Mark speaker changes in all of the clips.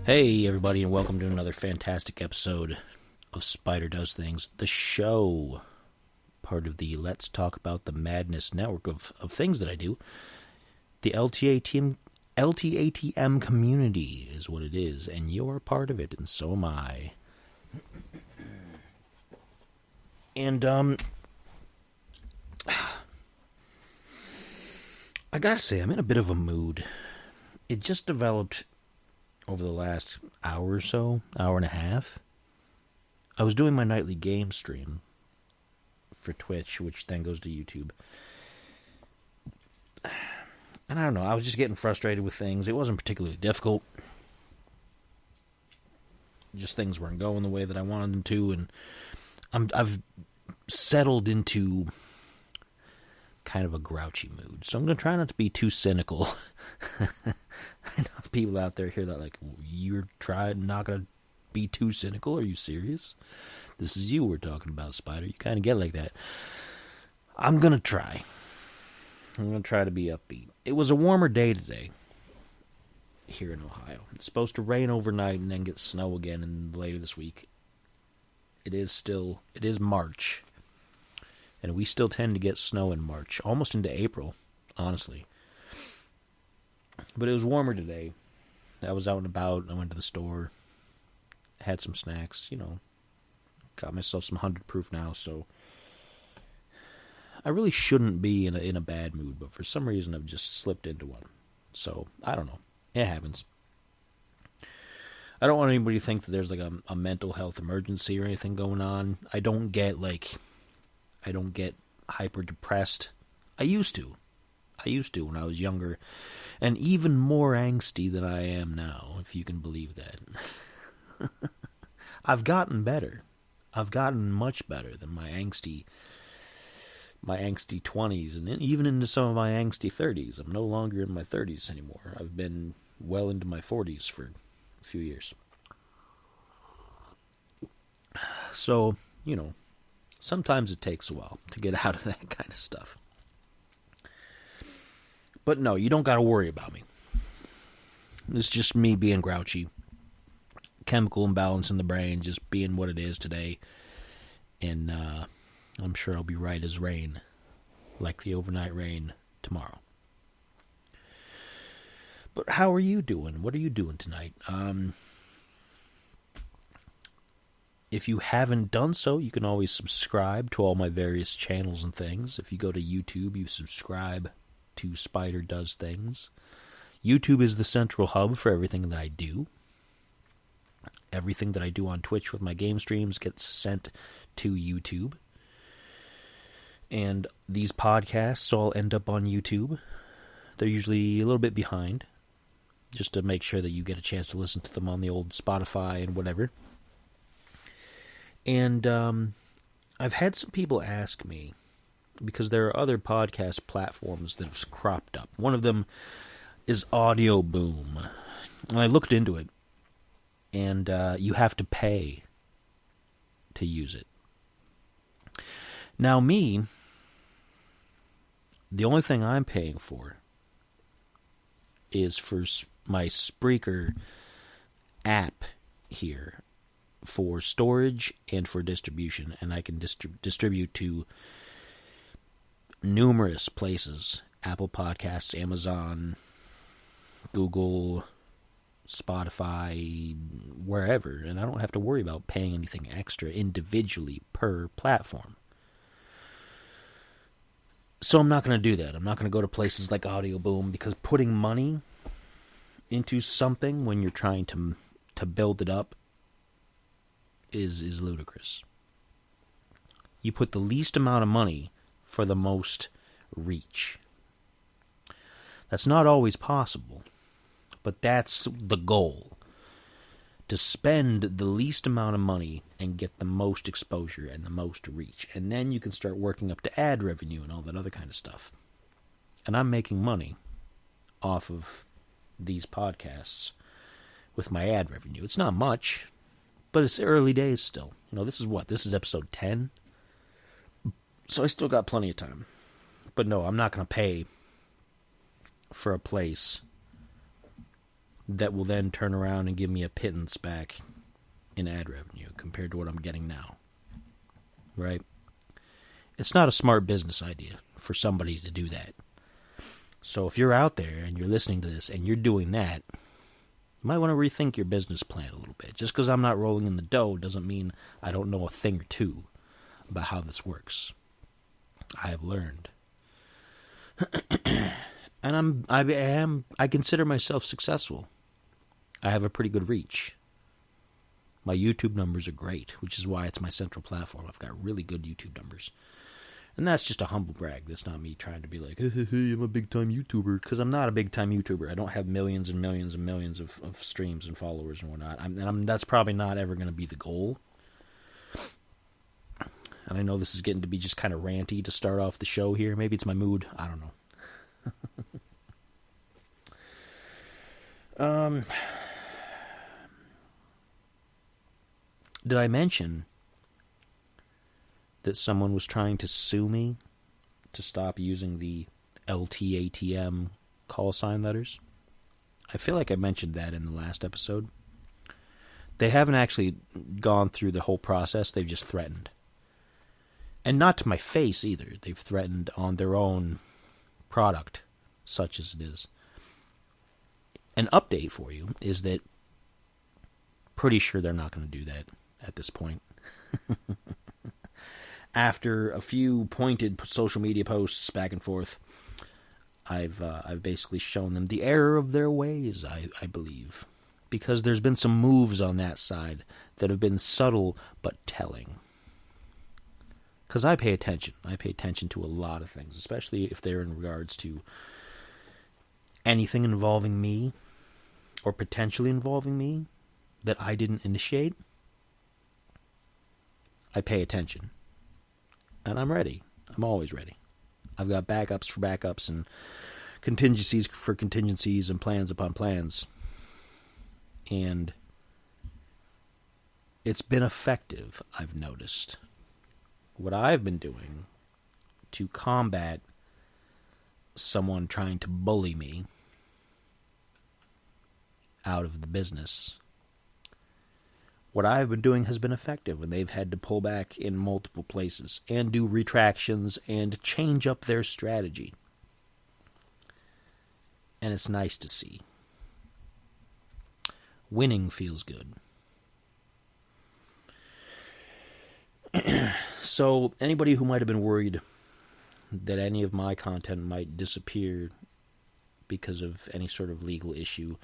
Speaker 1: Hey everybody, and welcome to another fantastic episode of Spider Does Things, the show, part of the Let's Talk About the Madness network of things that I do. The LTATM community is what it is, and you're a part of it, and so am I. And, I gotta say, I'm in a bit of a mood. It just developed over the last hour or so, hour and a half. I was doing my nightly game stream for Twitch, which then goes to YouTube. And I don't know, I was just getting frustrated with things. It wasn't particularly difficult. Just things weren't going the way that I wanted them to, and I've settled into kind of a grouchy mood. So I'm going to try not to be too cynical. I know people out there hear that like, you're not going to be too cynical? Are you serious? This is you we're talking about, Spider. You kind of get like that. I'm going to try. I'm going to try to be upbeat. It was a warmer day today here in Ohio. It's supposed to rain overnight and then get snow again later this week. It is March. And we still tend to get snow in March, almost into April, honestly. But it was warmer today. I was out and about. I went to the store, had some snacks, got myself some 100 proof now. So I really shouldn't be in a bad mood, but for some reason I've just slipped into one. So I don't know. It happens. I don't want anybody to think that there's like a mental health emergency or anything going on. I don't get hyper depressed. I used to when I was younger, and even more angsty than I am now, if you can believe that. I've gotten better. I've gotten much better than my angsty 20s, and even into some of my angsty 30s. I'm no longer in my 30s anymore. I've been well into my 40s for a few years. So, sometimes it takes a while to get out of that kind of stuff. But no, you don't got to worry about me. It's just me being grouchy. Chemical imbalance in the brain, just being what it is today. And I'm sure I'll be right as rain, like the overnight rain tomorrow. But how are you doing? What are you doing tonight? If you haven't done so, you can always subscribe to all my various channels and things. If you go to YouTube, you subscribe to Spider Does Things. YouTube is the central hub for everything that I do. Everything that I do on Twitch with my game streams gets sent to YouTube. And these podcasts all end up on YouTube. They're usually a little bit behind, just to make sure that you get a chance to listen to them on the old Spotify and whatever. And I've had some people ask me, because there are other podcast platforms that have cropped up. One of them is Audio Boom. And I looked into it, and you have to pay to use it. Now me, the only thing I'm paying for is for my Spreaker app here, for storage and for distribution, and I can distribute to numerous places: Apple Podcasts, Amazon, Google, Spotify, wherever, and I don't have to worry about paying anything extra individually per platform. So I'm not going to do that. I'm not going to go to places like Audio Boom, because putting money into something when you're trying to build it up is ludicrous. You put the least amount of money for the most reach. That's not always possible, but that's the goal. To spend the least amount of money and get the most exposure and the most reach. And then you can start working up to ad revenue and all that other kind of stuff. And I'm making money off of these podcasts with my ad revenue. It's not much, but it's early days still. This is episode 10. So I still got plenty of time. But no, I'm not going to pay for a place that will then turn around and give me a pittance back in ad revenue compared to what I'm getting now. Right? It's not a smart business idea for somebody to do that. So if you're out there and you're listening to this and you're doing that, you might want to rethink your business plan a little bit. Just because I'm not rolling in the dough doesn't mean I don't know a thing or two about how this works. I have learned. And I consider myself successful. I have a pretty good reach. My YouTube numbers are great, which is why it's my central platform. I've got really good YouTube numbers. And that's just a humble brag. That's not me trying to be like, hey, I'm a big-time YouTuber. Because I'm not a big-time YouTuber. I don't have millions and millions and millions of streams and followers and whatnot. That's probably not ever going to be the goal. And I know this is getting to be just kind of ranty to start off the show here. Maybe it's my mood. I don't know. Did I mention that someone was trying to sue me to stop using the LTATM call sign letters? I feel like I mentioned that in the last episode. They haven't actually gone through the whole process. They've just threatened. And not to my face either. They've threatened on their own product, such as it is. An update for you is that pretty sure they're not going to do that at this point. After a few pointed social media posts back and forth, I've basically shown them the error of their ways, I believe. Because there's been some moves on that side that have been subtle but telling. Because I pay attention. I pay attention to a lot of things, especially if they're in regards to anything involving me or potentially involving me that I didn't initiate. I pay attention. And I'm ready. I'm always ready. I've got backups for backups and contingencies for contingencies and plans upon plans. And it's been effective, I've noticed. What I've been doing to combat someone trying to bully me out of the business, what I've been doing has been effective, and they've had to pull back in multiple places and do retractions and change up their strategy. And it's nice to see. Winning feels good. So, anybody who might have been worried that any of my content might disappear because of any sort of legal issue,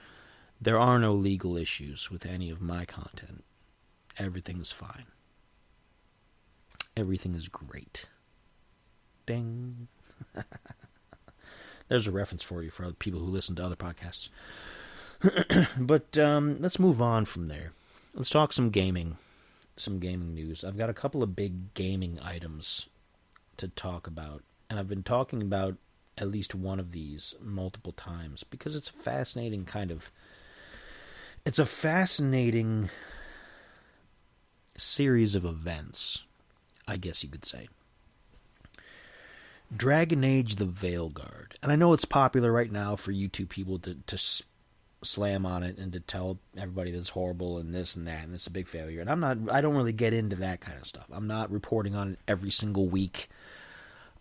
Speaker 1: there are no legal issues with any of my content. Everything is fine. Everything is great. Ding. There's a reference for you for other people who listen to other podcasts. But let's move on from there. Let's talk some gaming. Some gaming news. I've got a couple of big gaming items to talk about. And I've been talking about at least one of these multiple times because it's a fascinating it's a fascinating series of events, I guess you could say. Dragon Age the Veilguard. And I know it's popular right now for YouTube people to slam on it and to tell everybody that it's horrible and this and that and it's a big failure. And I don't really get into that kind of stuff. I'm not reporting on it every single week.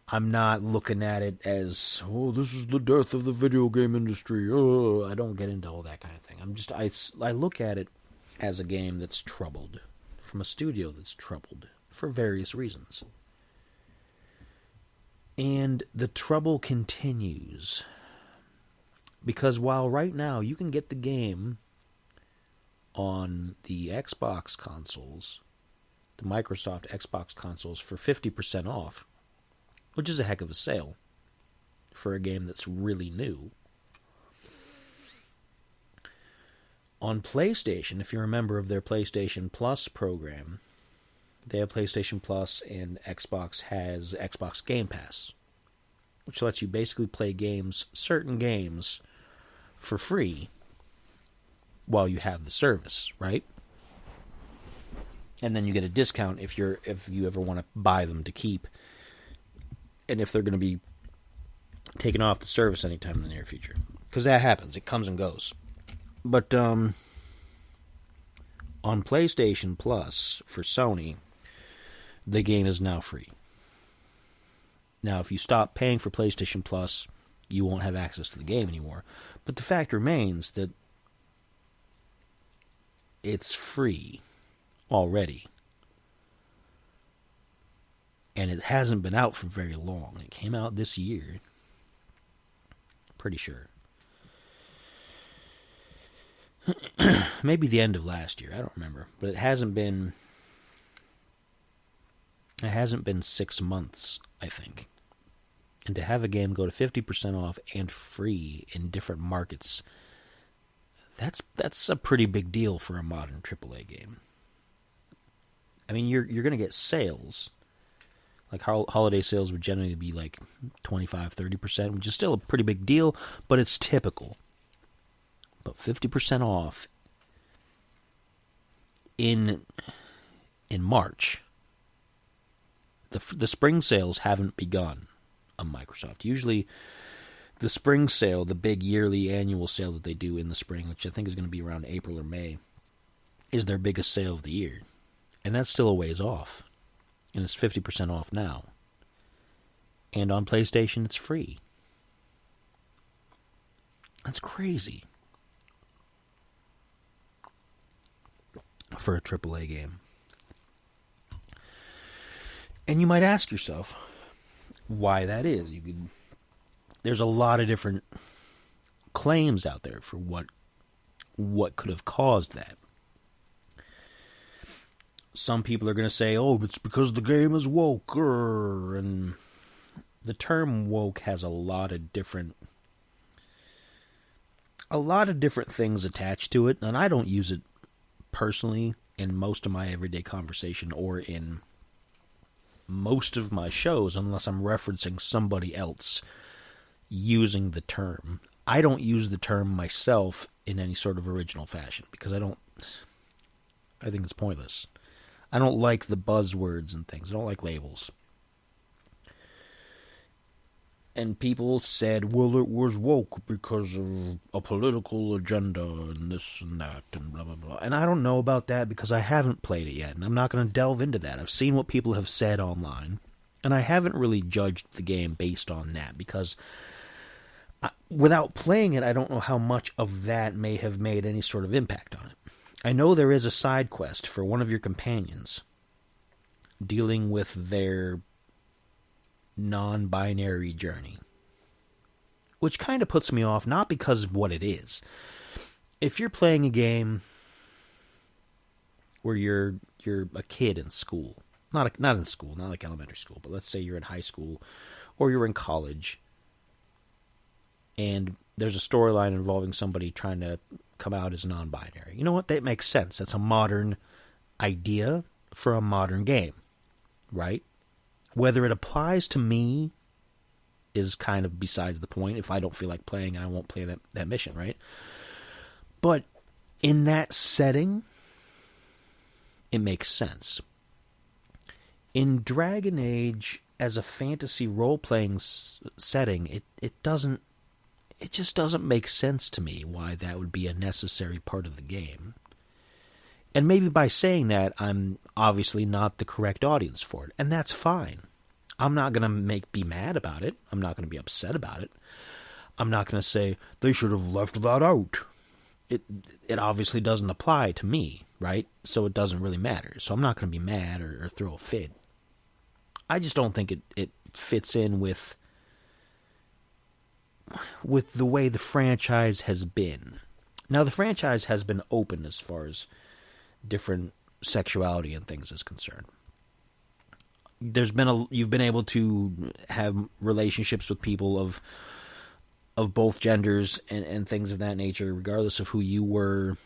Speaker 1: I'm not looking at it as, oh, this is the death of the video game industry. Oh, I don't get into all that kind of thing. I look at it as a game that's troubled, from a studio that's troubled for various reasons. And the trouble continues. Because while right now you can get the game on the Xbox consoles, the Microsoft Xbox consoles, for 50% off, which is a heck of a sale for a game that's really new. On PlayStation, if you're a member of their PlayStation Plus program, they have PlayStation Plus, and Xbox has Xbox Game Pass, which lets you basically play certain games, for free while you have the service, right? And then you get a discount if you ever want to buy them to keep, and if they're going to be taken off the service anytime in the near future. Because that happens. It comes and goes. But on PlayStation Plus for Sony, the game is now free. Now, if you stop paying for PlayStation Plus, you won't have access to the game anymore. But the fact remains that it's free already. And it hasn't been out for very long. It came out this year. Pretty sure. Maybe the end of last year. I don't remember. But it hasn't been 6 months, I think. And to have a game go to 50% off and free in different markets, that's a pretty big deal for a modern AAA game. I mean, you're going to get sales. Like holiday sales would generally be like 25-30%, which is still a pretty big deal, but it's typical. But 50% off in March. The spring sales haven't begun on Microsoft. Usually the spring sale, the big yearly annual sale that they do in the spring, which I think is going to be around April or May, is their biggest sale of the year. And that's still a ways off. And it's 50% off now. And on PlayStation, it's free. That's crazy for a AAA game. And you might ask yourself why that is. There's a lot of different claims out there for what could have caused that. Some people are going to say, oh, it's because the game is woke. And the term woke has a lot of different things attached to it. And I don't use it personally in most of my everyday conversation or in most of my shows unless I'm referencing somebody else using the term. I don't use the term myself in any sort of original fashion because I think it's pointless. I don't like the buzzwords and things. I don't like labels. And people said, well, it was woke because of a political agenda and this and that and blah, blah, blah. And I don't know about that because I haven't played it yet, and I'm not going to delve into that. I've seen what people have said online, and I haven't really judged the game based on that because without playing it, I don't know how much of that may have made any sort of impact on it. I know there is a side quest for one of your companions dealing with their non-binary journey, which kind of puts me off, not because of what it is. If you're playing a game where you're a kid in school, not in school, not like elementary school, but let's say you're in high school or you're in college, and there's a storyline involving somebody trying to come out as non-binary. You know what? That makes sense. That's a modern idea for a modern game, right? Whether it applies to me is kind of besides the point. If I don't feel like playing, I won't play that mission, right? But in that setting, it makes sense. In Dragon Age, as a fantasy role-playing setting, it just doesn't make sense to me why that would be a necessary part of the game. And maybe by saying that, I'm obviously not the correct audience for it. And that's fine. I'm not going to be mad about it. I'm not going to be upset about it. I'm not going to say, they should have left that out. It obviously doesn't apply to me, right? So it doesn't really matter. So I'm not going to be mad or throw a fit. I just don't think it fits in with the way the franchise has been. Now, the franchise has been open as far as different sexuality and things is concerned. You've been able to have relationships with people of both genders and things of that nature, regardless of who you were.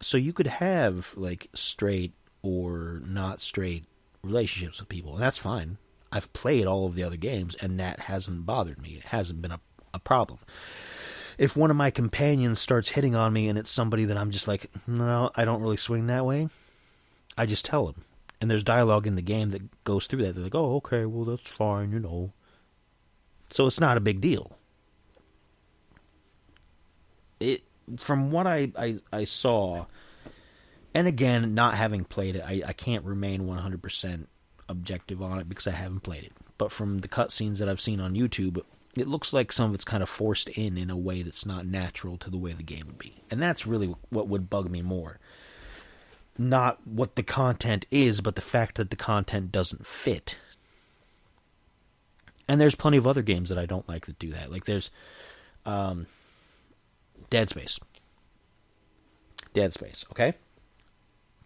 Speaker 1: So you could have like straight or not straight relationships with people, and that's fine. I've played all of the other games, and that hasn't bothered me. It hasn't been a problem. If one of my companions starts hitting on me and it's somebody that I'm just like, no, I don't really swing that way, I just tell them. And there's dialogue in the game that goes through that. They're like, oh, okay, well, that's fine, you know. So it's not a big deal. from what I saw, and again, not having played it, I can't remain 100% objective on it because I haven't played it. But from the cutscenes that I've seen on YouTube, it looks like some of it's kind of forced in a way that's not natural to the way the game would be. And that's really what would bug me more. Not what the content is, but the fact that the content doesn't fit. And there's plenty of other games that I don't like that do that. Like there's Dead Space. Dead Space, okay?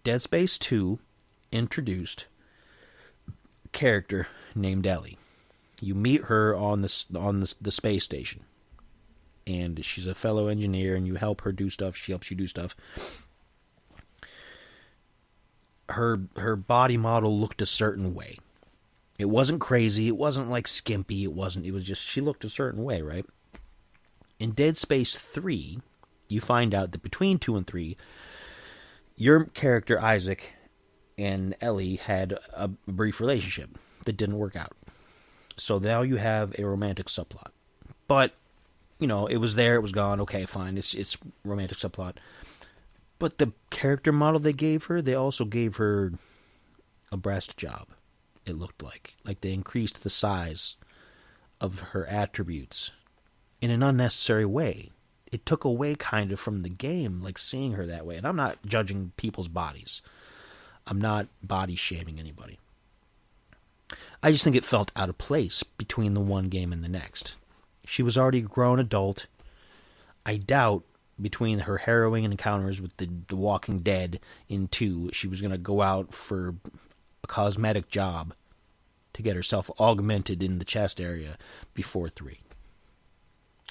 Speaker 1: Dead Space 2 introduced a character named Ellie. You meet her on the space station, and she's a fellow engineer, and you help her do stuff. She helps you do stuff. Her body model looked a certain way. It wasn't crazy. It wasn't like skimpy. It was just she looked a certain way, right? In Dead Space 3, you find out that between 2 and 3, your character Isaac and Ellie had a brief relationship that didn't work out. So now you have a romantic subplot. But, you know, it was there, it was gone, okay, fine, it's romantic subplot. But the character model they gave her, they also gave her a breast job, it looked like. Like they increased the size of her attributes in an unnecessary way. It took away kind of from the game, like seeing her that way. And I'm not judging people's bodies. I'm not body shaming anybody. I just think it felt out of place between the one game and the next. She was already a grown adult. I doubt between her harrowing encounters with the Walking Dead in 2, she was going to go out for a cosmetic job to get herself augmented in the chest area before 3.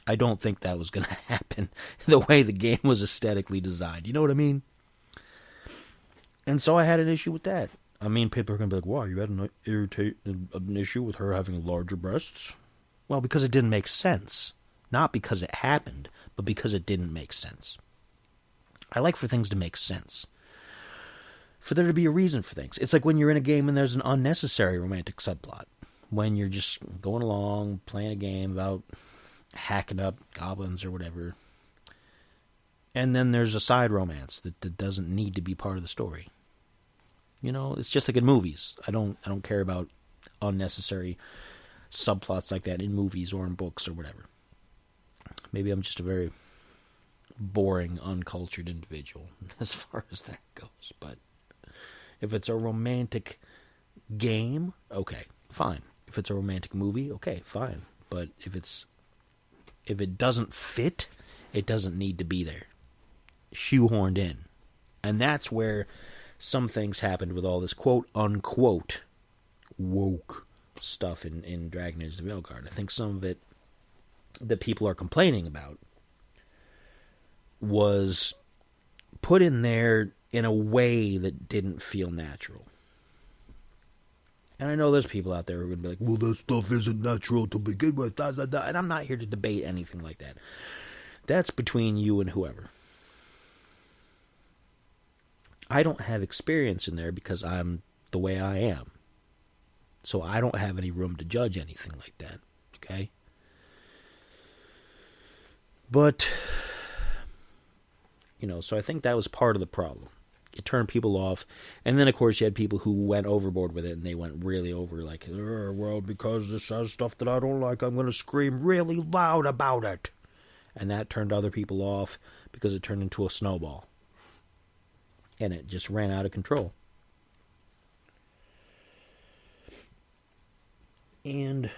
Speaker 1: I don't think that was going to happen the way the game was aesthetically designed. You know what I mean? And so I had an issue with that. I mean, people are going to be like, wow, you had an issue with her having larger breasts? Well, because it didn't make sense. Not because it happened, but because it didn't make sense. I like for things to make sense. For there to be a reason for things. It's like when you're in a game and there's an unnecessary romantic subplot. When you're just going along, playing a game about hacking up goblins or whatever. And then there's a side romance that doesn't need to be part of the story. You know, it's just like in movies. I don't care about unnecessary subplots like that in movies or in books or whatever. Maybe I'm just a very boring, uncultured individual as far as that goes. But if it's a romantic game, okay, fine. If it's a romantic movie, okay, fine. But if it doesn't fit, it doesn't need to be there. Shoehorned in. And that's where some things happened with all this quote-unquote woke stuff in Dragon Age the Veilguard. I think some of it that people are complaining about was put in there in a way that didn't feel natural. And I know there's people out there who are going to be like, well, that stuff isn't natural to begin with, da, da, da. And I'm not here to debate anything like that. That's between you and whoever. I don't have experience in there because I'm the way I am. So I don't have any room to judge anything like that, okay? But, you know, so I think that was part of the problem. It turned people off. And then, of course, you had people who went overboard with it, and they went really over, like, well, because this has stuff that I don't like, I'm going to scream really loud about it. And that turned other people off because it turned into a snowball. And it just ran out of control. And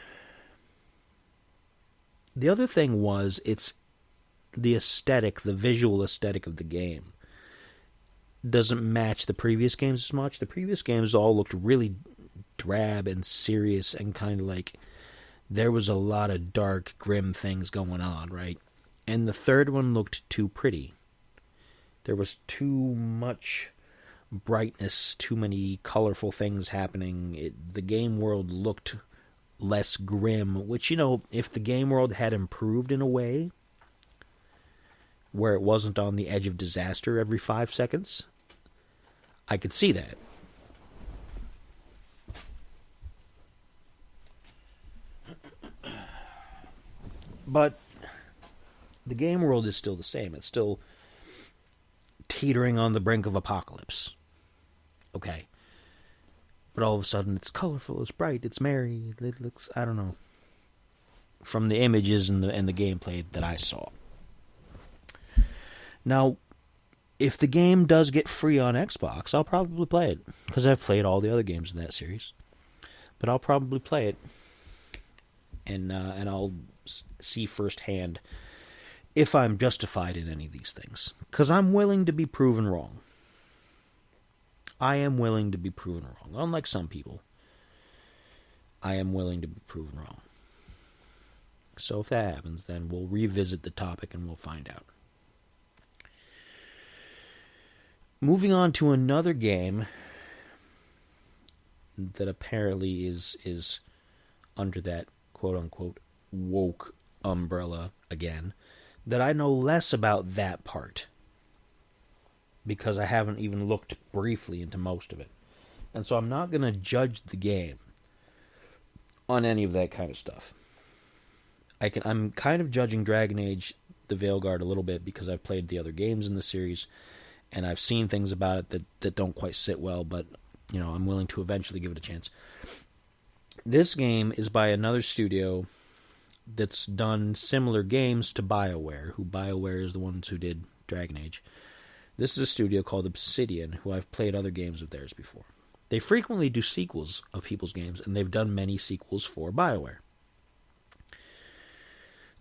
Speaker 1: the other thing was, it's the aesthetic, the visual aesthetic of the game doesn't match the previous games as much. The previous games all looked really drab and serious and kind of like there was a lot of dark, grim things going on, right? And the third one looked too pretty. There was too much brightness, too many colorful things happening. The game world looked less grim, which, you know, if the game world had improved in a way where it wasn't on the edge of disaster every 5 seconds, I could see that. But the game world is still the same. It's still teetering on the brink of apocalypse. Okay. But all of a sudden it's colorful, it's bright, it's merry, it looks, I don't know. From the images and the gameplay that I saw. Now, if the game does get free on Xbox, I'll probably play it. Because I've played all the other games in that series. But I'll probably play it. And I'll see firsthand if I'm justified in any of these things. Because I'm willing to be proven wrong. I am willing to be proven wrong. Unlike some people, I am willing to be proven wrong. So if that happens, then we'll revisit the topic and we'll find out. Moving on to another game that apparently is under that quote-unquote woke umbrella again, that I know less about that part because I haven't even looked briefly into most of it. And so I'm not going to judge the game on any of that kind of stuff. I'm kind of judging Dragon Age the Veilguard a little bit because I've played the other games in the series and I've seen things about it that don't quite sit well, but I'm willing to eventually give it a chance. This game is by another studio that's done similar games to BioWare, who BioWare is the ones who did Dragon Age. This is a studio called Obsidian, who I've played other games of theirs before. They frequently do sequels of people's games, and they've done many sequels for BioWare.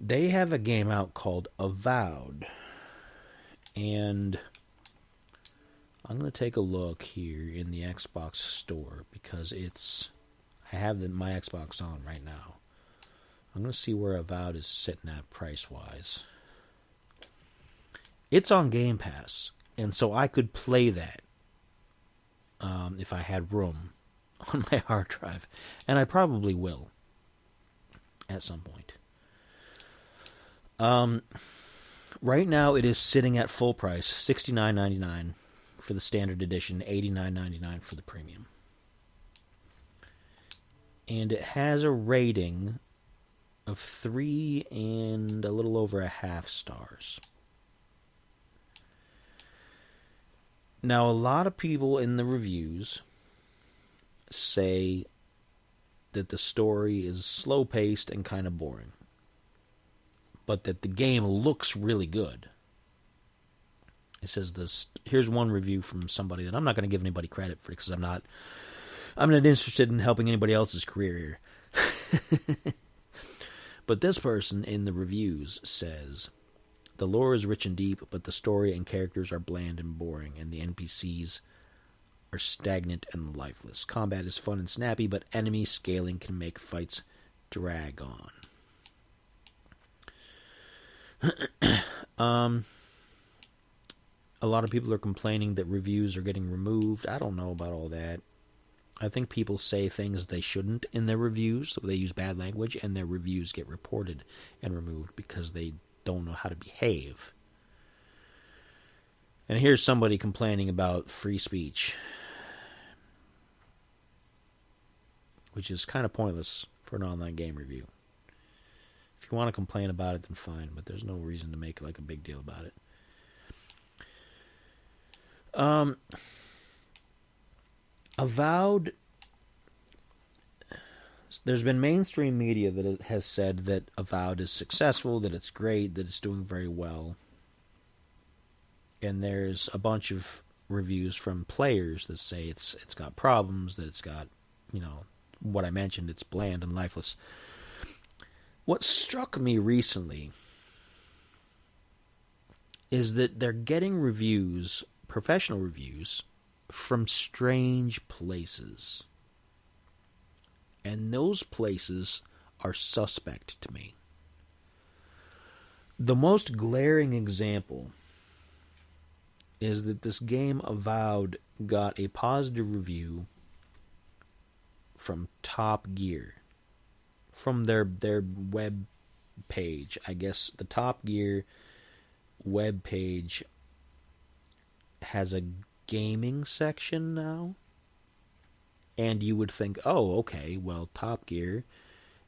Speaker 1: They have a game out called Avowed, and I'm going to take a look here in the Xbox store because I have my Xbox on right now. I'm going to see where Avowed is sitting at price-wise. It's on Game Pass, and so I could play that if I had room on my hard drive, and I probably will at some point. Right now it is sitting at full price, $69.99 for the standard edition, $89.99 for the premium. And it has a rating of 3 and a little over a half stars. Now, a lot of people in the reviews say that the story is slow-paced and kind of boring, but that the game looks really good. It says this. Here's one review from somebody that I'm not going to give anybody credit for because I'm not interested in helping anybody else's career here. But this person in the reviews says, the lore is rich and deep, but the story and characters are bland and boring, and the NPCs are stagnant and lifeless. Combat is fun and snappy, but enemy scaling can make fights drag on. A lot of people are complaining that reviews are getting removed. I don't know about all that. I think people say things they shouldn't in their reviews, so they use bad language, and their reviews get reported and removed because they don't know how to behave. And here's somebody complaining about free speech, which is kind of pointless for an online game review. If you want to complain about it, then fine, but there's no reason to make like a big deal about it. Avowed, there's been mainstream media that has said that Avowed is successful, that it's great, that it's doing very well. And there's a bunch of reviews from players that say it's got problems, that it's got, what I mentioned, it's bland and lifeless. What struck me recently is that they're getting reviews, professional reviews, from strange places. And those places are suspect to me. The most glaring example is that this game Avowed got a positive review from Top Gear, from their web page. I guess the Top Gear web page has a gaming section now, and you would think, oh, okay, well, Top Gear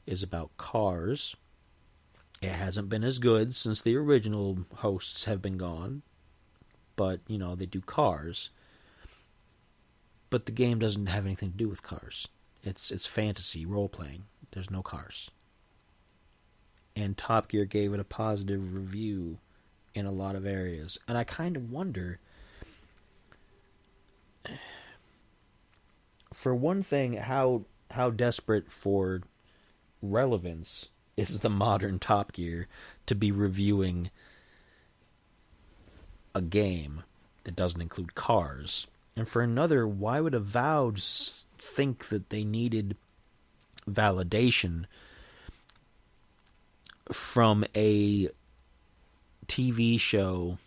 Speaker 1: is about cars, It hasn't been as good since the original hosts have been gone. But, they do cars. But the game doesn't have anything to do with cars. It's fantasy, role-playing. There's no cars. And Top Gear gave it a positive review in a lot of areas. And I kind of wonder, for one thing, how desperate for relevance is the modern Top Gear to be reviewing a game that doesn't include cars. And for another, why would Avowed think that they needed validation from a TV show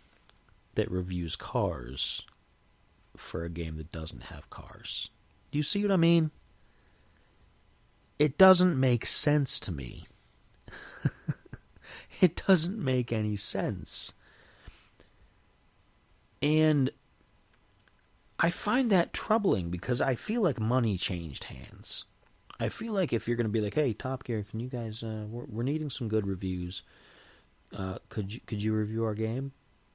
Speaker 1: that reviews cars for a game that doesn't have cars? Do you see what I mean? It doesn't make sense to me. It doesn't make any sense. And I find that troubling because I feel like money changed hands. I feel like if you're going to be like, hey, Top Gear, can you guys, we're needing some good reviews. Could you review our game?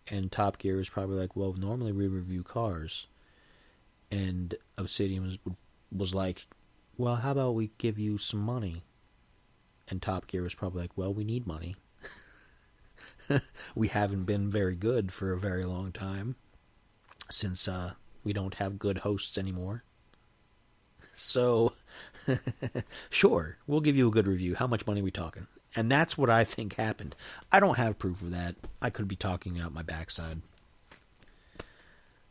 Speaker 1: And Top Gear is probably like, well, normally we review cars. And Obsidian was like, well, how about we give you some money? And Top Gear was probably like, well, we need money. We haven't been very good for a very long time since we don't have good hosts anymore. So, sure, we'll give you a good review. How much money are we talking? And that's what I think happened. I don't have proof of that. I could be talking out my backside.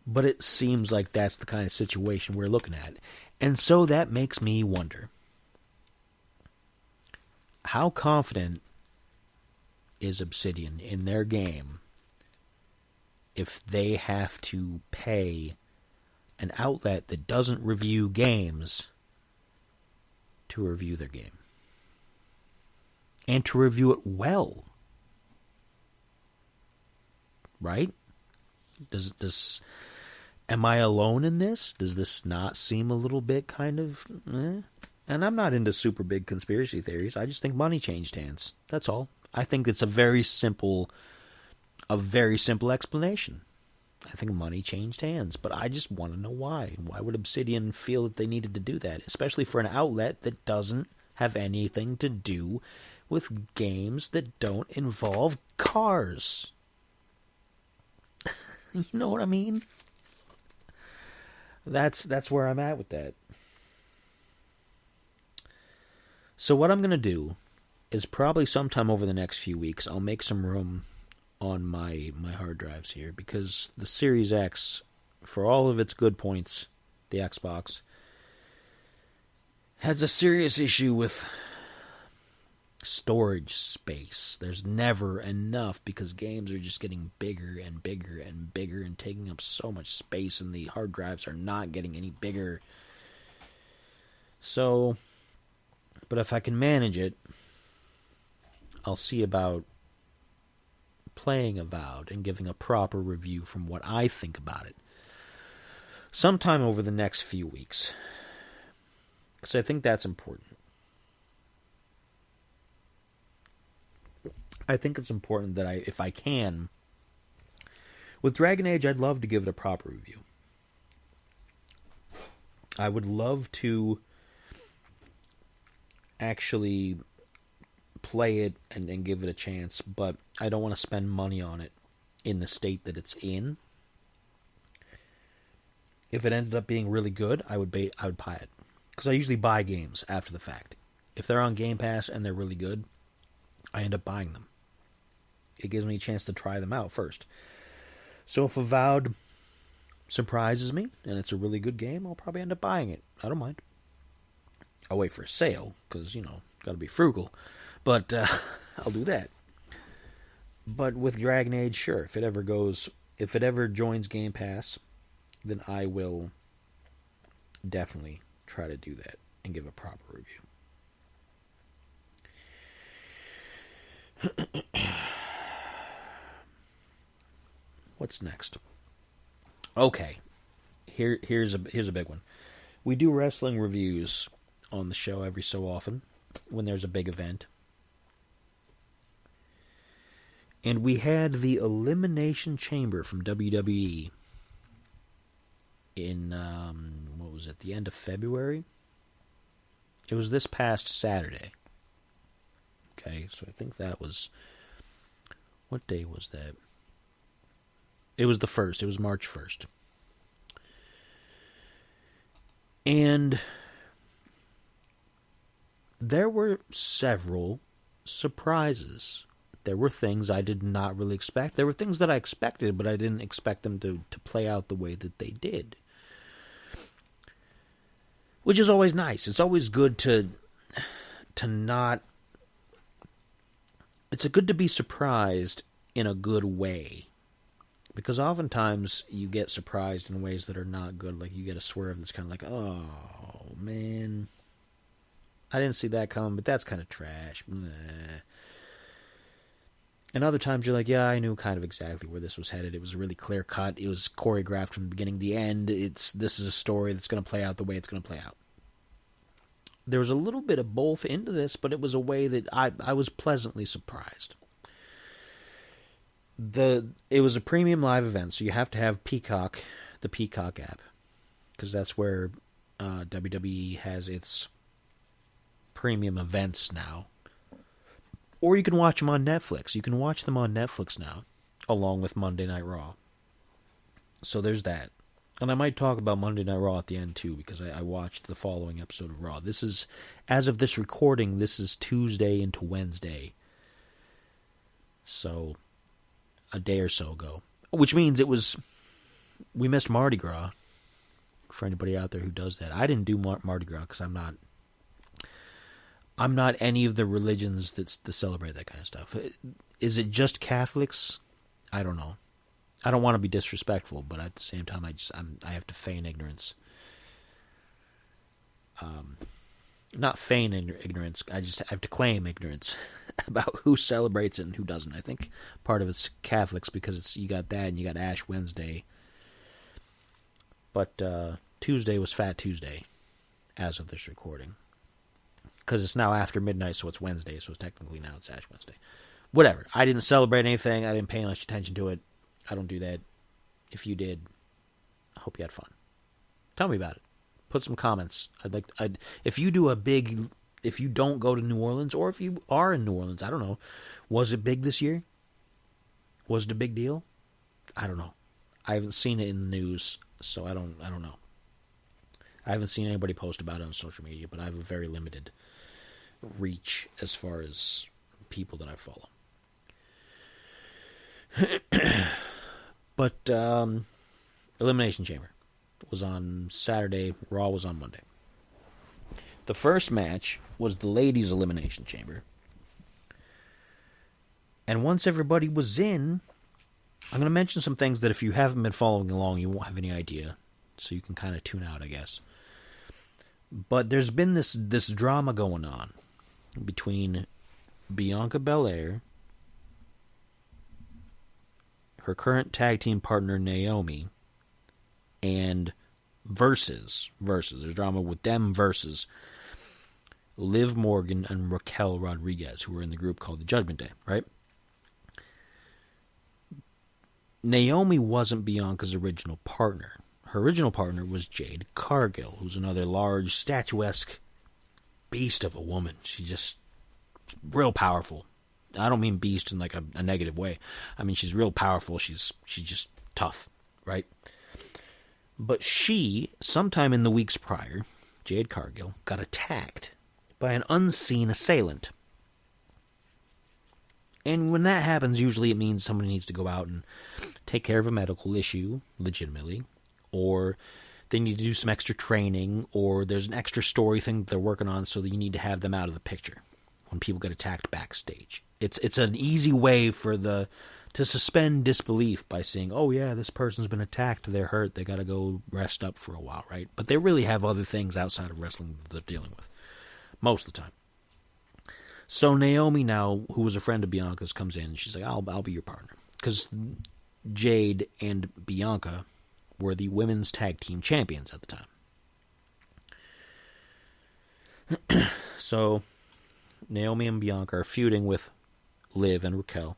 Speaker 1: But it seems like that's the kind of situation we're looking at. And so that makes me wonder, how confident is Obsidian in their game if they have to pay an outlet that doesn't review games to review their game? And to review it well. Right? Am I alone in this? Does this not seem a little bit kind of And I'm not into super big conspiracy theories. I just think money changed hands. That's all. I think it's a very simple explanation. I think money changed hands, but I just want to know why. Why would Obsidian feel that they needed to do that, especially for an outlet that doesn't have anything to do with games that don't involve cars? You know what I mean? That's where I'm at with that. So what I'm going to do is probably sometime over the next few weeks, I'll make some room on my hard drives here, because the Series X, for all of its good points, the Xbox, has a serious issue with storage space. There's never enough because games are just getting bigger and bigger and bigger and taking up so much space, and the hard drives are not getting any bigger. So, but if I can manage it, I'll see about playing Avowed and giving a proper review from what I think about it sometime over the next few weeks, because I think that's important. I think it's important that if I can, with Dragon Age, I'd love to give it a proper review. I would love to actually play it and give it a chance, but I don't want to spend money on it in the state that it's in. If it ended up being really good, I would buy it, because I usually buy games after the fact. If they're on Game Pass and they're really good, I end up buying them. It gives me a chance to try them out first. So if Avowed surprises me and it's a really good game, I'll probably end up buying it. I don't mind. I'll wait for a sale, because, got to be frugal. But I'll do that. But with Dragon Age, sure, if it ever joins Game Pass, then I will definitely try to do that and give a proper review. What's next? Okay, here's a big one. We do wrestling reviews on the show every so often when there's a big event. And we had the Elimination Chamber from WWE in, what was it, the end of February? It was this past Saturday. Okay, so I think that was, what day was that? It was the 1st. It was March 1st. And there were several surprises. There were things I did not really expect. There were things that I expected, but I didn't expect them to play out the way that they did. Which is always nice. It's always good to not... It's good to be surprised in a good way. Because oftentimes you get surprised in ways that are not good. Like you get a swerve that's kind of like, oh, man. I didn't see that coming, but that's kind of trash. Nah. And other times you're like, yeah, I knew kind of exactly where this was headed. It was really clear cut. It was choreographed from the beginning to the end. This is a story that's going to play out the way it's going to play out. There was a little bit of both into this, but it was a way that I was pleasantly surprised. It was a premium live event, so you have to have Peacock, the Peacock app, because that's where WWE has its premium events now. Or you can watch them on Netflix. You can watch them on Netflix now, along with Monday Night Raw. So there's that. And I might talk about Monday Night Raw at the end, too, because I watched the following episode of Raw. This is, as of this recording, this is Tuesday into Wednesday. So, a day or so ago. Which means we missed Mardi Gras, for anybody out there who does that. I didn't do Mardi Gras, because I'm not any of the religions that celebrate that kind of stuff. Is it just Catholics? I don't know. I don't want to be disrespectful, but at the same time, I have to feign ignorance. Not feign ignorance. I have to claim ignorance about who celebrates it and who doesn't. I think part of it's Catholics because you got that and you got Ash Wednesday. But Tuesday was Fat Tuesday, as of this recording. Because it's now after midnight, so it's Wednesday, so technically now it's Ash Wednesday. Whatever. I didn't celebrate anything. I didn't pay much attention to it. I don't do that. If you did, I hope you had fun. Tell me about it. Put some comments. If you don't go to New Orleans, or if you are in New Orleans, I don't know. Was it big this year? Was it a big deal? I don't know. I haven't seen it in the news, so I don't know. I haven't seen anybody post about it on social media, but I have a very limited reach as far as people that I follow. But Elimination Chamber was on Saturday. Raw was on Monday. The first match was the Ladies' Elimination Chamber. And once everybody was in, I'm going to mention some things that if you haven't been following along, you won't have any idea. So you can kind of tune out, I guess. But there's been this drama going on between Bianca Belair, her current tag team partner Naomi, and versus. There's drama with them versus Liv Morgan and Raquel Rodriguez, who were in the group called the Judgment Day, right? Naomi wasn't Bianca's original partner. Her original partner was Jade Cargill, who's another large, statuesque beast of a woman. She's just real powerful. I don't mean beast in like a negative way. I mean she's real powerful. She's just tough, right? But she, sometime in the weeks prior, Jade Cargill, got attacked by an unseen assailant. And when that happens, usually it means somebody needs to go out and take care of a medical issue, legitimately, or they need to do some extra training, or there's an extra story thing that they're working on, so that you need to have them out of the picture when people get attacked backstage. It's an easy way to suspend disbelief by saying, oh yeah, this person's been attacked, they're hurt, they gotta go rest up for a while, right? But they really have other things outside of wrestling that they're dealing with, most of the time. So Naomi now, who was a friend of Bianca's, comes in and she's like, I'll be your partner. Because Jade and Bianca were the women's tag team champions at the time. So Naomi and Bianca are feuding with Liv and Raquel.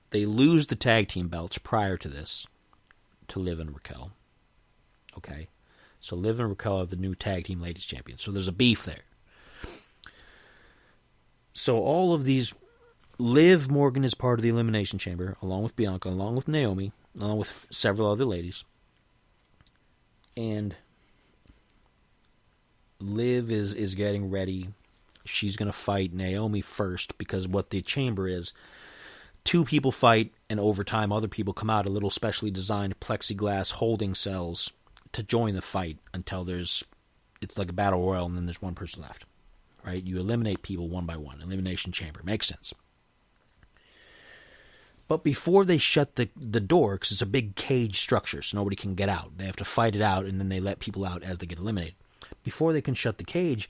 Speaker 1: They lose the tag team belts prior to this to Liv and Raquel. Okay? So Liv and Raquel are the new tag team ladies champions. So there's a beef there. So all of these... Liv Morgan is part of the Elimination Chamber, along with Bianca, along with Naomi, along with several other ladies. And Liv is getting ready. She's going to fight Naomi first, because what the chamber is, 2 people fight, and over time other people come out, a little specially designed plexiglass holding cells to join the fight until it's like a battle royal, and then there's one person left. Right? You eliminate people one by one. Elimination Chamber. Makes sense. But before they shut the door, because it's a big cage structure, so nobody can get out. They have to fight it out, and then they let people out as they get eliminated. Before they can shut the cage,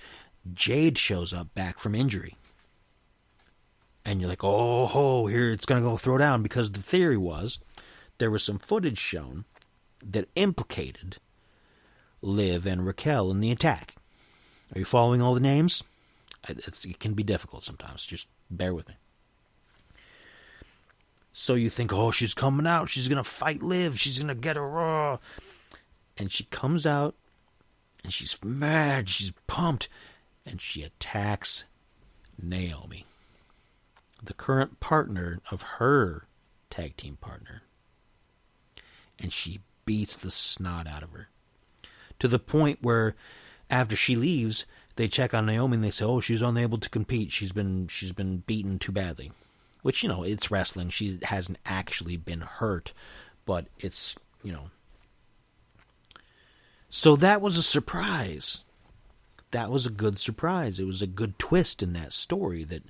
Speaker 1: Jade shows up back from injury. And you're like, oh, here it's going to go throw down, because the theory was there was some footage shown that implicated Liv and Raquel in the attack. Are you following all the names? It can be difficult sometimes. Just bear with me. So you think, oh, she's coming out. She's going to fight Liv. She's going to get her raw. And she comes out, and she's mad. She's pumped. And she attacks Naomi, the current partner of her tag team partner. And she beats the snot out of her. To the point where, after she leaves, they check on Naomi and they say, oh, she's unable to compete. She's been beaten too badly. Which, it's wrestling. She hasn't actually been hurt. But it's, So that was a surprise. That was a good surprise. It was a good twist in that story that,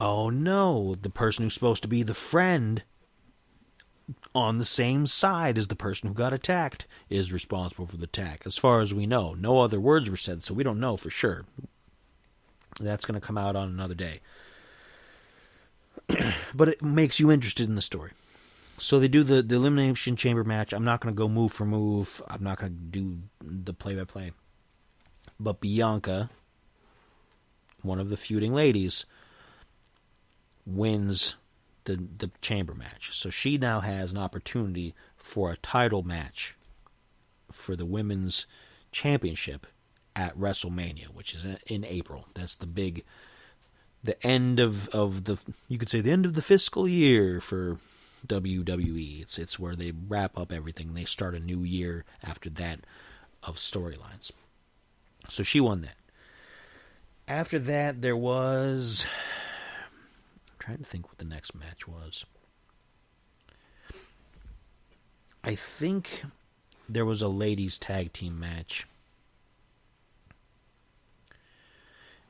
Speaker 1: oh no, the person who's supposed to be the friend on the same side as the person who got attacked is responsible for the attack. As far as we know. No other words were said, so we don't know for sure. That's going to come out on another day. But it makes you interested in the story. So they do the Elimination Chamber match. I'm not going to go move for move. I'm not going to do the play-by-play. But Bianca, one of the feuding ladies, wins the chamber match. So she now has an opportunity for a title match for the women's championship at WrestleMania, which is in April. That's the end of the, you could say, the end of the fiscal year for WWE. It's where they wrap up everything. They start a new year after that of storylines. So she won that. After that, there was... I'm trying to think what the next match was. I think there was a ladies' tag team match.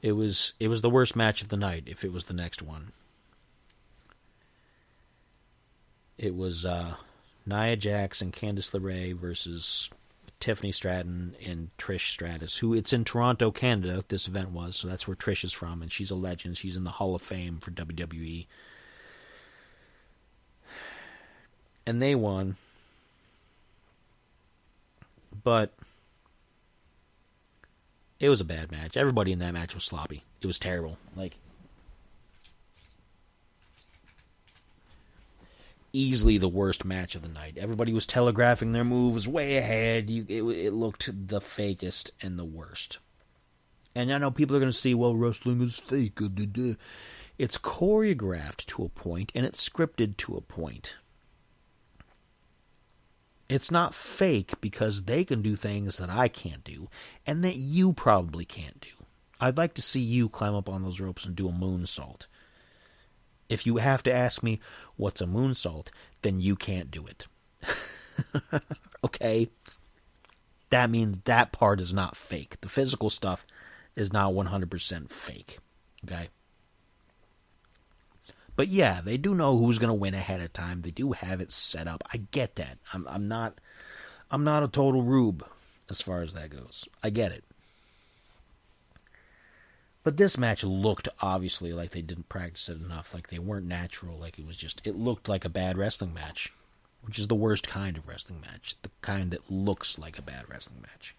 Speaker 1: It was the worst match of the night, if it was the next one. It was Nia Jax and Candice LeRae versus Tiffany Stratton and Trish Stratus, who it's in Toronto, Canada, this event was, so that's where Trish is from, and she's a legend. She's in the Hall of Fame for WWE. And they won. But it was a bad match. Everybody in that match was sloppy. It was terrible. Easily the worst match of the night. Everybody was telegraphing their moves way ahead. It looked the fakest and the worst. And I know people are going to say, well, wrestling is fake. It's choreographed to a point, and it's scripted to a point. It's not fake because they can do things that I can't do, and that you probably can't do. I'd like to see you climb up on those ropes and do a moonsault. If you have to ask me what's a moonsault, then you can't do it. Okay? That means that part is not fake. The physical stuff is not 100% fake. Okay? But yeah, they do know who's going to win ahead of time. They do have it set up. I get that. I'm not a total rube as far as that goes. I get it. But this match looked obviously like they didn't practice it enough. Like they weren't natural. Like it looked like a bad wrestling match. Which is the worst kind of wrestling match. The kind that looks like a bad wrestling match.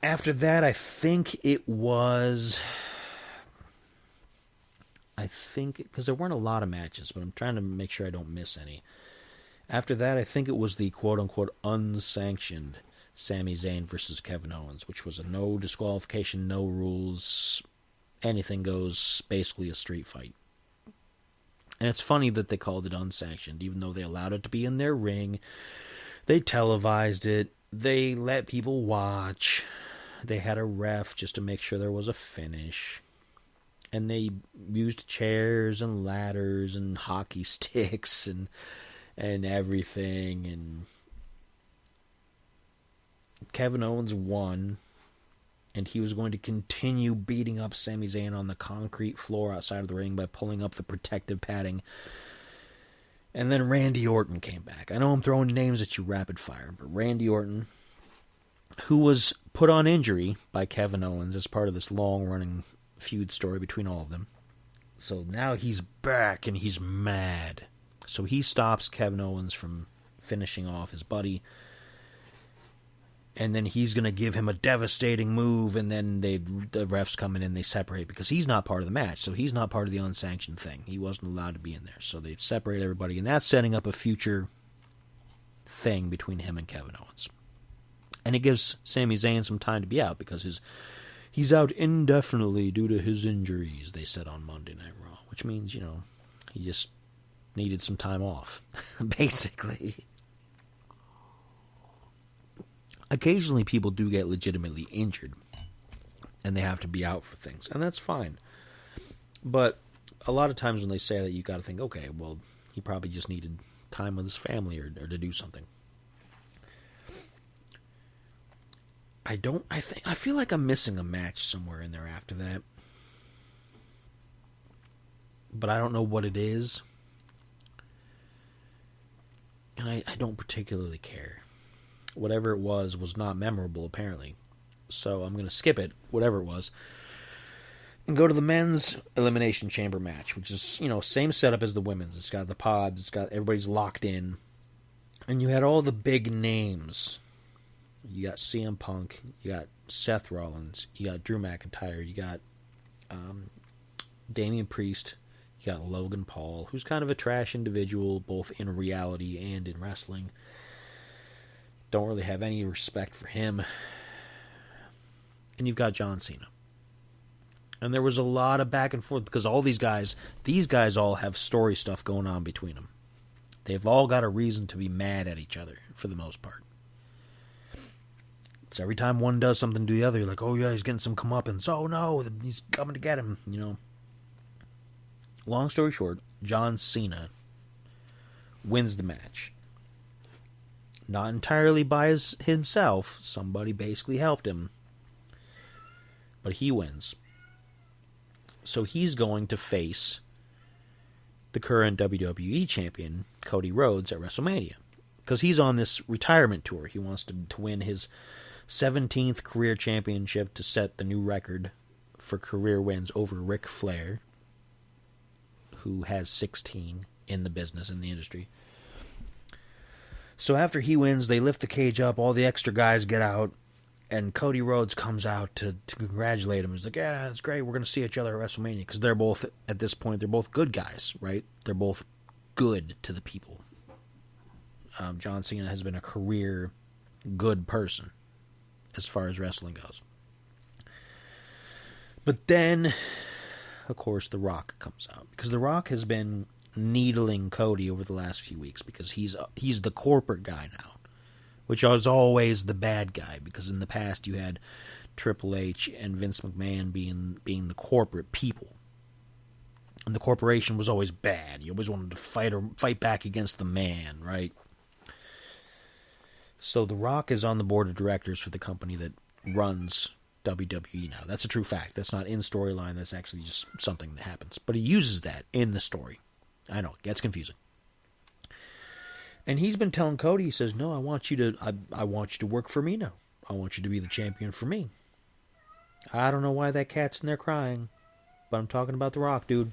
Speaker 1: After that, I think it was I think, because there weren't a lot of matches, but I'm trying to make sure I don't miss any. After that, I think it was the quote-unquote unsanctioned Sami Zayn versus Kevin Owens, which was a no disqualification, no rules, anything goes, basically a street fight. And it's funny that they called it unsanctioned, even though they allowed it to be in their ring. They televised it. They let people watch. They had a ref just to make sure there was a finish. And they used chairs and ladders and hockey sticks and everything. And Kevin Owens won. And he was going to continue beating up Sami Zayn on the concrete floor outside of the ring by pulling up the protective padding. And then Randy Orton came back. I know I'm throwing names at you rapid fire, but Randy Orton, who was put on injury by Kevin Owens as part of this long-running feud story between all of them. So now he's back and he's mad. So he stops Kevin Owens from finishing off his buddy. And then he's going to give him a devastating move, and then the refs come in and they separate because he's not part of the match. So he's not part of the unsanctioned thing. He wasn't allowed to be in there. So they separate everybody, and that's setting up a future thing between him and Kevin Owens. And it gives Sami Zayn some time to be out because he's out indefinitely due to his injuries, they said on Monday Night Raw, which means, he just needed some time off, basically. Occasionally people do get legitimately injured and they have to be out for things, and that's fine. But a lot of times when they say that, you got to think, okay, well, he probably just needed time with his family or to do something. I feel like I'm missing a match somewhere in there after that. But I don't know what it is. And I don't particularly care. Whatever it was not memorable, apparently. So I'm going to skip it, whatever it was, and go to the men's Elimination Chamber match, which is, same setup as the women's. It's got the pods, it's got everybody's locked in. And you had all the big names. You got CM Punk, you got Seth Rollins, you got Drew McIntyre, you got Damian Priest, you got Logan Paul, who's kind of a trash individual, both in reality and in wrestling. Don't really have any respect for him. And you've got John Cena. And there was a lot of back and forth because all these guys all have story stuff going on between them. They've all got a reason to be mad at each other, for the most part. So every time one does something to the other, you're like, oh yeah, he's getting some comeuppance. Oh no, he's coming to get him, Long story short, John Cena wins the match. Not entirely by himself. Somebody basically helped him. But he wins. So he's going to face the current WWE champion, Cody Rhodes, at WrestleMania. Because he's on this retirement tour. He wants to win his 17th career championship to set the new record for career wins over Ric Flair, who has 16 in the business, in the industry. So after he wins, they lift the cage up, all the extra guys get out, and Cody Rhodes comes out to congratulate him. He's like, yeah, it's great, we're going to see each other at WrestleMania, because they're both, at this point, they're both good guys, right? They're both good to the people. John Cena has been a career good person, as far as wrestling goes. But then, of course, The Rock comes out, because The Rock has been needling Cody over the last few weeks because he's the corporate guy now, which is always the bad guy, because in the past you had Triple H and Vince McMahon being the corporate people, and the corporation was always bad. You always wanted to fight back against the man, right? So The Rock is on the board of directors for the company that runs WWE now. That's a true fact. That's not in storyline. That's actually just something that happens. But he uses that in the story. I know, it gets confusing. And he's been telling Cody, he says, no, I want you to work for me now. I want you to be the champion for me. I don't know why that cat's in there crying, but I'm talking about The Rock, dude.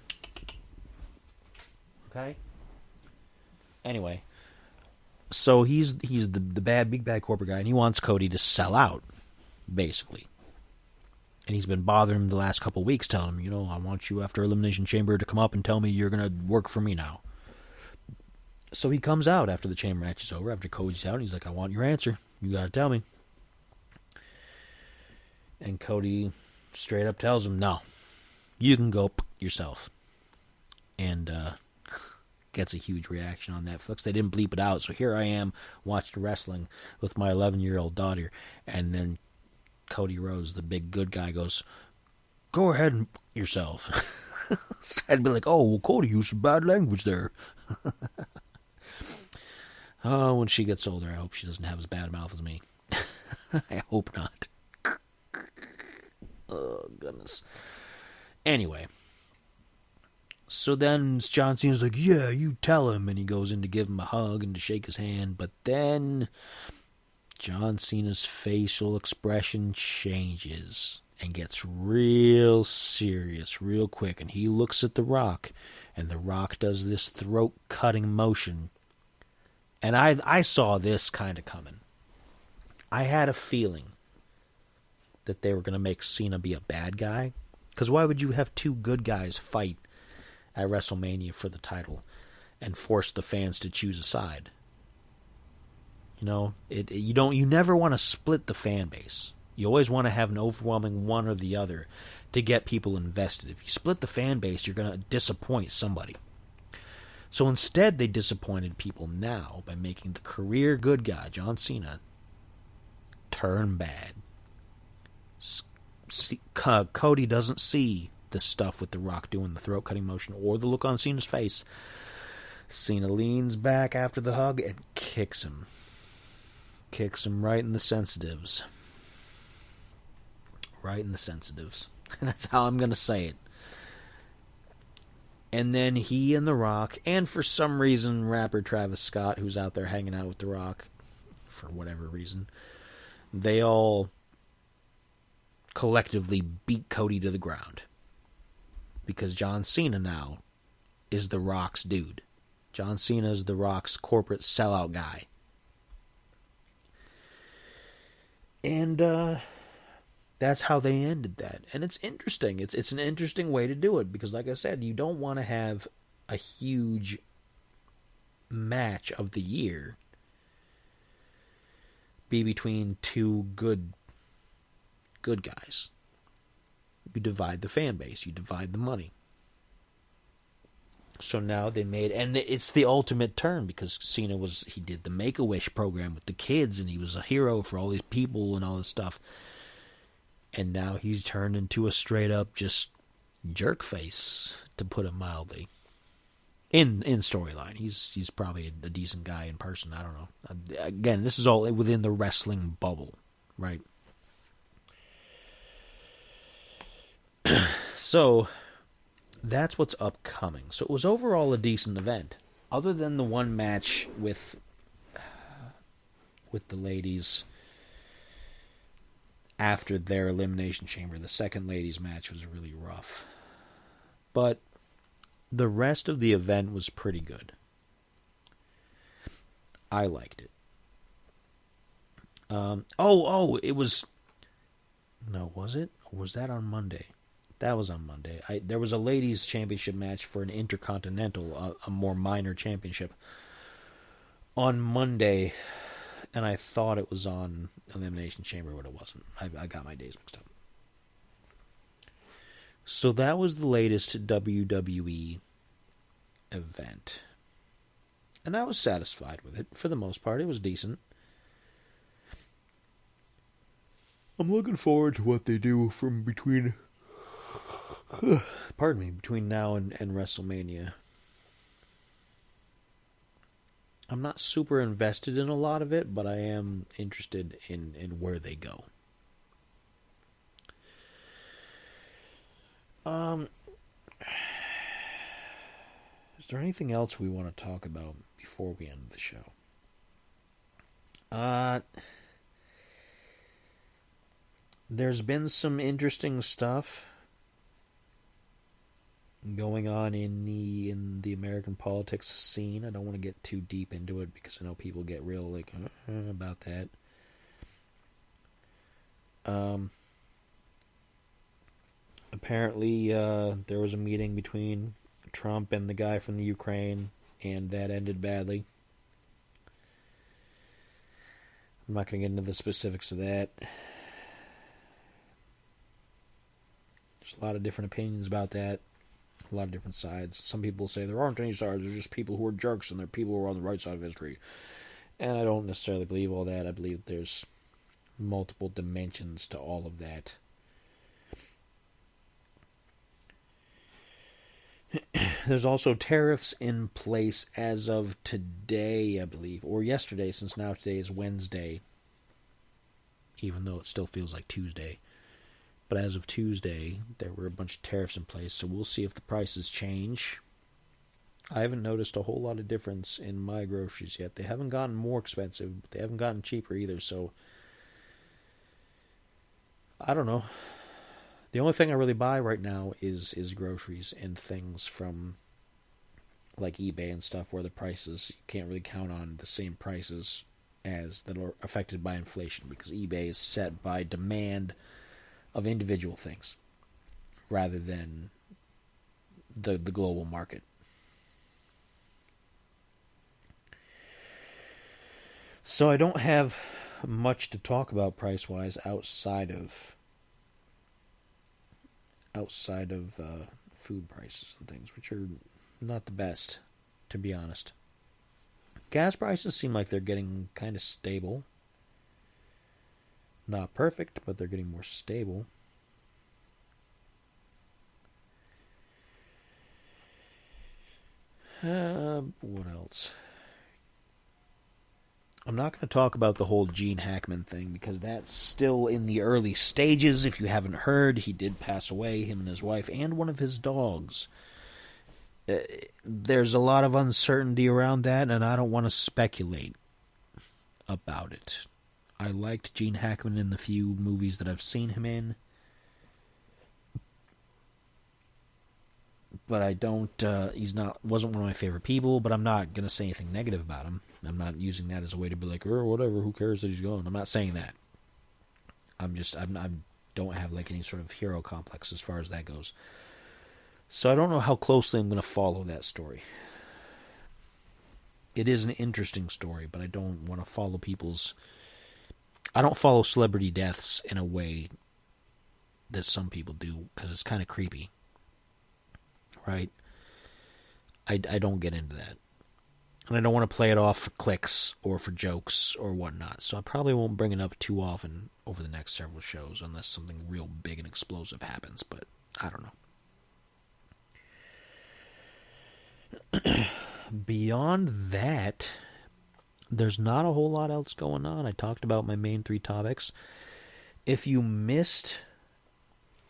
Speaker 1: Okay? Anyway, so he's the big bad corporate guy, and he wants Cody to sell out, basically. And he's been bothering him the last couple weeks, telling him, I want you after Elimination Chamber to come up and tell me you're going to work for me now. So he comes out after the chamber match is over, after Cody's out, and he's like, I want your answer. You got to tell me. And Cody straight up tells him, no, you can go yourself. And gets a huge reaction on Netflix. They didn't bleep it out, so here I am watching wrestling with my 11-year-old daughter, and then Cody Rhodes, the big good guy, goes, go ahead and yourself. So I'd be like, oh, well, Cody used some bad language there. Oh, when she gets older, I hope she doesn't have as bad a mouth as me. I hope not. Oh, goodness. Anyway. So then John Cena's like, yeah, you tell him. And he goes in to give him a hug and to shake his hand. But then John Cena's facial expression changes and gets real serious real quick. And he looks at The Rock. And The Rock does this throat-cutting motion. And I saw this kind of coming. I had a feeling that they were going to make Cena be a bad guy. Because why would you have two good guys fight at WrestleMania for the title and force the fans to choose a side? You never want to split the fan base. You always want to have an overwhelming one or the other to get people invested. If you split the fan base, you're going to disappoint somebody. So instead, they disappointed people now by making the career good guy, John Cena, turn bad. Cody doesn't see the stuff with The Rock doing the throat-cutting motion or the look on Cena's face. Cena leans back after the hug and kicks him. Kicks him right in the sensitives. Right in the sensitives. That's how I'm going to say it. And then he and The Rock, and for some reason, rapper Travis Scott, who's out there hanging out with The Rock, for whatever reason, they all collectively beat Cody to the ground. Because John Cena now is The Rock's dude. John Cena is The Rock's corporate sellout guy. And that's how they ended that. And it's interesting. It's an interesting way to do it. Because like I said, you don't want to have a huge match of the year be between two good guys. You divide the fan base. You divide the money. So now they made... And it's the ultimate turn because Cena he did the Make-A-Wish program with the kids and he was a hero for all these people and all this stuff. And now he's turned into a straight-up just jerk face, to put it mildly. In storyline. He's probably a decent guy in person. I don't know. Again, this is all within the wrestling bubble, right? So, that's what's upcoming. So it was overall a decent event. Other than the one match with the ladies after their Elimination Chamber. The second ladies match was really rough. But the rest of the event was pretty good. I liked it. It was... No, was it? Or was that on Monday? That was on Monday. There was a ladies' championship match for an intercontinental, a more minor championship, on Monday, and I thought it was on Elimination Chamber, but it wasn't. I got my days mixed up. So that was the latest WWE event. And I was satisfied with it. For the most part, it was decent. I'm looking forward to what they do from between now and WrestleMania. I'm not super invested in a lot of it, but I am interested in where they go. Is there anything else we want to talk about before we end the show? There's been some interesting stuff going on in the American politics scene. I don't want to get too deep into it because I know people get real about that. Apparently, there was a meeting between Trump and the guy from the Ukraine, and that ended badly. I'm not going to get into the specifics of that. There's a lot of different opinions about that. A lot of different sides. Some people say there aren't any sides. There's just people who are jerks, and there are people who are on the right side of history. And I don't necessarily believe all that. I believe there's multiple dimensions to all of that. There's also tariffs in place as of today, I believe, or yesterday, since now today is Wednesday, even though it still feels like Tuesday. But as of Tuesday, there were a bunch of tariffs in place, so we'll see if the prices change. I haven't noticed a whole lot of difference in my groceries yet. They haven't gotten more expensive, but they haven't gotten cheaper either, so I don't know. The only thing I really buy right now is groceries and things from like eBay and stuff where the prices, you can't really count on the same prices as that are affected by inflation, because eBay is set by demand of individual things rather than the global market. So I don't have much to talk about price-wise outside of food prices and things, which are not the best, to be honest. Gas prices seem like they're getting kind of stable. Not perfect, but they're getting more stable. What else? I'm not going to talk about the whole Gene Hackman thing because that's still in the early stages. If you haven't heard, he did pass away, him and his wife, and one of his dogs. There's a lot of uncertainty around that, and I don't want to speculate about it. I liked Gene Hackman in the few movies that I've seen him in. But I don't, wasn't one of my favorite people, but I'm not going to say anything negative about him. I'm not using that as a way to be like, oh, whatever, who cares that he's gone? I'm not saying that. I don't have like any sort of hero complex as far as that goes. So I don't know how closely I'm going to follow that story. It is an interesting story, but I don't want to follow I don't follow celebrity deaths in a way that some people do, because it's kind of creepy. Right? I don't get into that. And I don't want to play it off for clicks or for jokes or whatnot. So I probably won't bring it up too often over the next several shows unless something real big and explosive happens. But I don't know. Beyond that, there's not a whole lot else going on. I talked about my main 3 topics. If you missed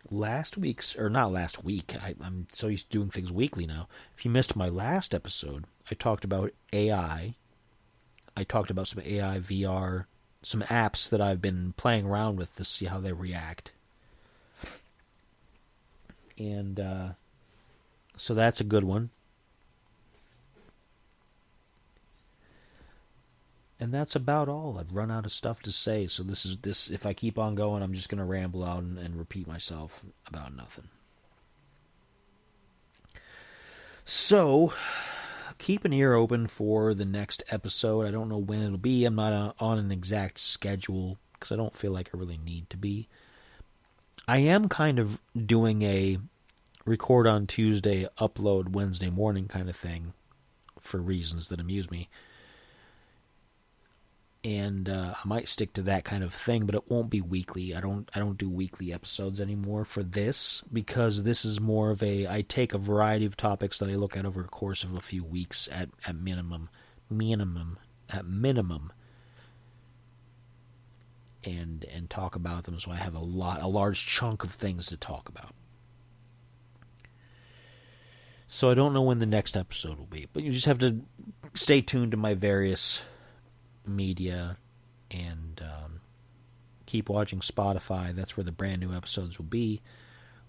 Speaker 1: last week's, or not last week, I'm so used to doing things weekly now. If you missed my last episode, I talked about AI. I talked about some AI VR, some apps that I've been playing around with to see how they react. And so that's a good one. And that's about all. I've run out of stuff to say, so this. If I keep on going, I'm just going to ramble out and repeat myself about nothing. So, keep an ear open for the next episode. I don't know when it'll be. I'm not on an exact schedule, because I don't feel like I really need to be. I am kind of doing a record on Tuesday, upload Wednesday morning kind of thing, for reasons that amuse me. And I might stick to that kind of thing, but it won't be weekly. I don't do weekly episodes anymore for this, because this is more of I take a variety of topics that I look at over a course of a few weeks at minimum, and talk about them. So I have a large chunk of things to talk about. So I don't know when the next episode will be, but you just have to stay tuned to my various media and keep watching Spotify. That's where the brand new episodes will be.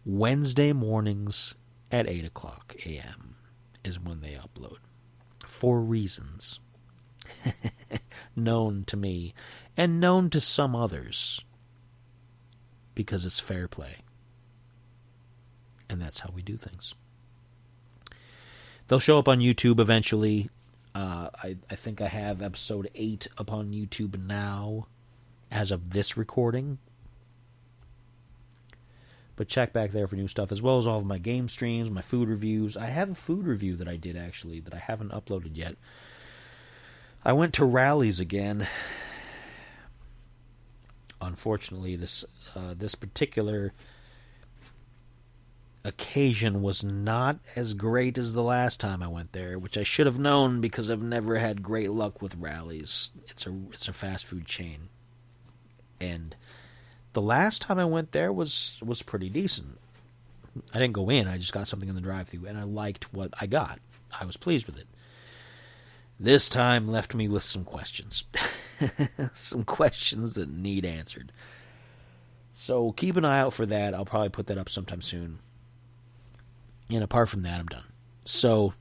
Speaker 1: Wednesday mornings at 8 o'clock a.m. is when they upload, for reasons known to me and known to some others, because it's fair play. And that's how we do things. They'll show up on YouTube eventually. I think I have episode 8 up on YouTube now, as of this recording. But check back there for new stuff, as well as all of my game streams, my food reviews. I have a food review that I did, actually, that I haven't uploaded yet. I went to Rally's again. Unfortunately, this particular occasion was not as great as the last time I went there, which I should have known because I've never had great luck with Rally's. It's a fast food chain. And the last time I went there was pretty decent. I didn't go in, I just got something in the drive-thru, and I liked what I got. I was pleased with it. This time left me with some questions. Some questions that need answered. So keep an eye out for that. I'll probably put that up sometime soon. And apart from that, I'm done. So,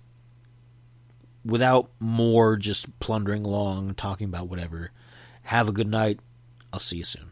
Speaker 1: without more just plundering along, talking about whatever, have a good night. I'll see you soon.